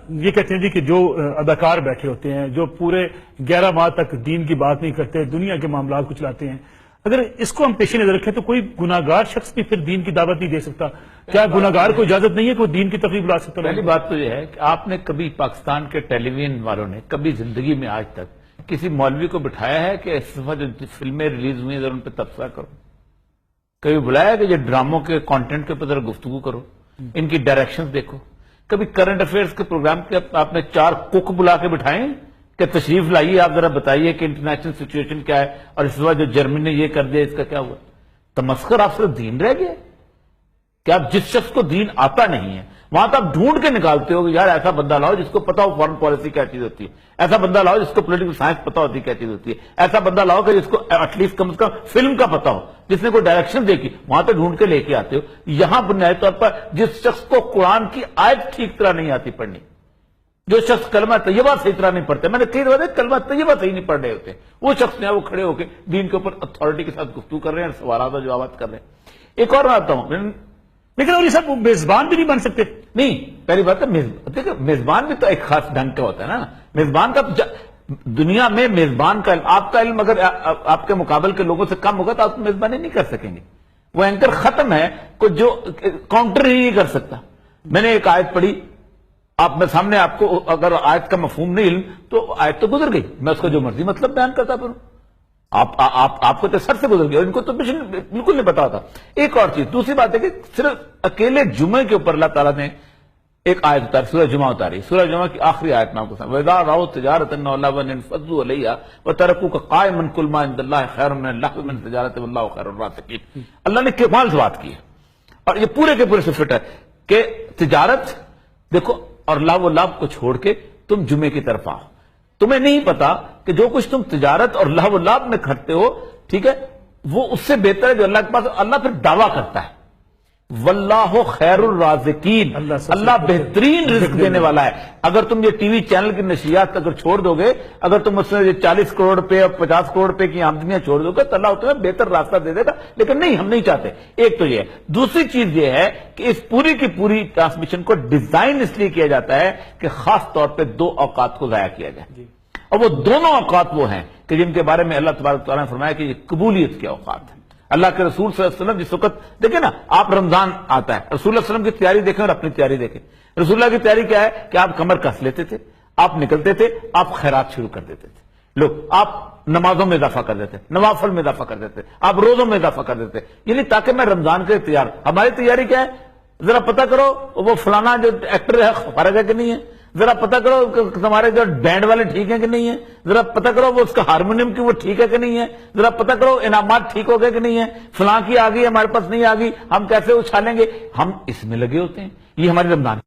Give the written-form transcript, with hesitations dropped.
یہ کہتے ہیں جی کہ جو اداکار بیٹھے ہوتے ہیں جو پورے 11 ماہ تک دین کی بات نہیں کرتے، دنیا کے معاملات کو چلاتے ہیں، اگر اس کو ہم پیش نظر رکھیں تو کوئی گناہگار شخص بھی پھر دین کی دعوت نہیں دے سکتا؟ کیا گناہگار کو اجازت نہیں ہے کہ وہ دین کی تقریب لا سکتا؟ پہلی بات تو یہ ہے کہ آپ نے کبھی پاکستان کے ٹیلی ویژن والوں نے کبھی زندگی میں آج تک کسی مولوی کو بٹھایا ہے کہ اس وقت جو فلمیں ریلیز ہوئی ہیں ذرا ان پہ تبصرہ کرو؟ کبھی بلایا کہ یہ ڈراموں کے کانٹینٹ کے اوپر ذرا گفتگو کرو، ان کی ڈائریکشن دیکھو؟ کبھی کرنٹ افیئرز کے پروگرام کے آپ نے 4 کک بلا کے بٹھائیں کہ تشریف لائیے، آپ ذرا بتائیے کہ انٹرنیشنل سچویشن کیا ہے اور اس وقت جو جرمنی نے یہ کر دیا اس کا کیا ہوا؟ تمسخر آپ صرف دین رہ گیا کہ آپ جس شخص کو دین آتا نہیں ہے وہاں تو آپ ڈھونڈ کے نکالتے ہو کہ یار ایسا بندہ لاؤ جس کو پتا ہو فارن پالیسی کیا چیز ہوتی ہے، ایسا بندہ لاؤ جس کو پولیٹیکل سائنس پتا ہوتی ہے کیا چیز ہوتی ہے، ایسا بندہ لاؤ کہ جس کو ایٹ لیسٹ کم از کم فلم کا پتا ہو، جس نے کوئی ڈائریکشن دیکھی، وہاں تو ڈھونڈ کے لے کے آتے ہو۔ یہاں بنیادی طور پر جس شخص کو قرآن کی آیت ٹھیک طرح نہیں آتی پڑھنی، جو شخص کلمہ طیبہ صحیح طرح نہیں پڑھتے، میں نے کئی دفعہ کلمہ طیبہ صحیح نہیں پڑھ رہے ہوتے، وہ شخص نے وہ کھڑے ہو کے دین کے اوپر اتھارٹی کے ساتھ گفتگو کر رہے ہیں، سوالات اور جوابات کر رہے ہیں۔ ایک اور بات ہوں، لیکن اور یہ سب میزبان بھی نہیں بن سکتے؟ نہیں، پہلی بات ہے دیکھیں میزبان بھی تو ایک خاص ڈھنگ کا ہوتا ہے نا۔ میزبان کا دنیا میں میزبان کا علم، آپ کا علم اگر آپ کے مقابل کے لوگوں سے کم ہوگا تو آپ میزبانی نہیں کر سکیں گے۔ وہ اینکر ختم ہے کہ جو کاؤنٹر ہی نہیں کر سکتا۔ میں نے ایک آیت پڑھی، آپ میں سامنے، آپ کو اگر آیت کا مفہوم نہیں علم تو آیت تو گزر گئی، میں اس کا جو مرضی مطلب بیان کرتا پھر آپ کو تو سر سے گزر گیا، ان کو تو بالکل نہیں پتا ہوتا۔ ایک اور چیز، دوسری بات ہے کہ صرف اکیلے جمعے کے اوپر اللہ تعالیٰ نے ایک آیت اتاری، سورہ جمعہ اتاری، سورہ جمعہ کی آخری آیت میں آپ کو سمجھ، وَإِذَا رَأَوْا تِجَارَةً أَوْ لَهْوًا انفضوا إِلَيْهَا وَتَرَكُوكَ قَائِمًا قُلْ مَا عِندَ اللَّهِ خَيْرٌ مِنَ اللَّهْوِ وَمِنَ التِّجَارَةِ وَاللَّهُ خَيْرُ الرَّازِقِينَ۔ اللہ نے کمال سے بات کی ہے اور یہ پورے کے پورے سے فٹ ہے کہ تجارت دیکھو اور لہو و لعب کو چھوڑ کے تم جمعے کی طرف آؤ۔ تمہیں نہیں پتا کہ جو کچھ تم تجارت اور لہو و لعب میں کرتے ہو، ٹھیک ہے، وہ اس سے بہتر ہے جو اللہ کے پاس۔ اللہ پھر دعویٰ کرتا ہے واللہ خیر الرازقین، اللہ بہترین رزق دینے والا ہے۔ اگر تم یہ ٹی وی چینل کی نشریات اگر چھوڑ دو گے، اگر تم اس میں 40 کروڑ روپے اور 50 کروڑ روپے کی آمدنیاں چھوڑ دو گے تو اللہ تمہیں بہتر راستہ دے دے گا، لیکن نہیں، ہم نہیں چاہتے۔ ایک تو یہ ہے، دوسری چیز یہ ہے کہ اس پوری کی پوری ٹرانسمیشن کو ڈیزائن اس لیے کیا جاتا ہے کہ خاص طور پہ 2 اوقات کو ضائع کیا جائے، اور وہ دونوں اوقات وہ ہیں کہ جن کے بارے میں اللہ تبارک تعالیٰ نے فرمایا کہ یہ قبولیت کے اوقات ہیں۔ اللہ کے رسول صلی اللہ علیہ وسلم جس وقت دیکھیں نا، آپ رمضان آتا ہے، رسول اللہ علیہ وسلم کی تیاری دیکھیں اور اپنی تیاری دیکھیں۔ رسول اللہ کی تیاری کیا ہے کہ آپ کمر کس لیتے تھے، آپ نکلتے تھے، آپ خیرات شروع کر دیتے تھے، لوگ آپ نمازوں میں اضافہ کر دیتے، نوافل میں اضافہ کر دیتے، آپ روزوں میں اضافہ کر دیتے، یعنی تاکہ میں رمضان کے تیار۔ ہماری تیاری کیا ہے؟ ذرا پتہ کرو وہ فلانا جو ایکٹر ہے فارغ ہے کہ نہیں ہے، ذرا پتہ کرو کہ ہمارے جو بینڈ والے ٹھیک ہیں کہ نہیں ہیں، ذرا پتہ کرو وہ اس کا ہارمونیم کی وہ ٹھیک ہے کہ نہیں ہے، ذرا پتہ کرو انعامات ٹھیک ہو گئے کہ نہیں ہے، فلاں کی آ گئی ہمارے پاس نہیں آ گئی، ہم کیسے اچھالیں گے۔ ہم اس میں لگے ہوتے ہیں، یہ ہماری رمضان